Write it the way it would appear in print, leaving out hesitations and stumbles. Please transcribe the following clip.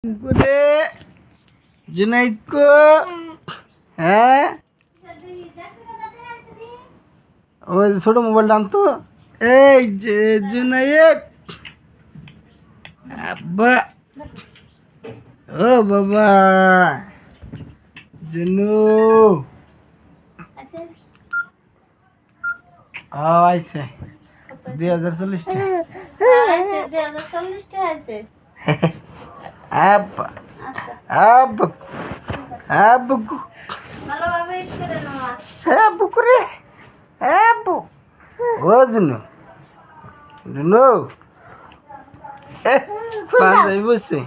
করে জুনাইদ কো হ্যাঁ ওই ছোট মোবাইলটা আনতো এই যে জুনাইদ আব্বা ও বাবা জুনু আইছে 2040 টাকা আব্বা আব্বা আব্বু আব্বু করে আব্বু ও জুনু জুনু পাঞ্জাবি বসছে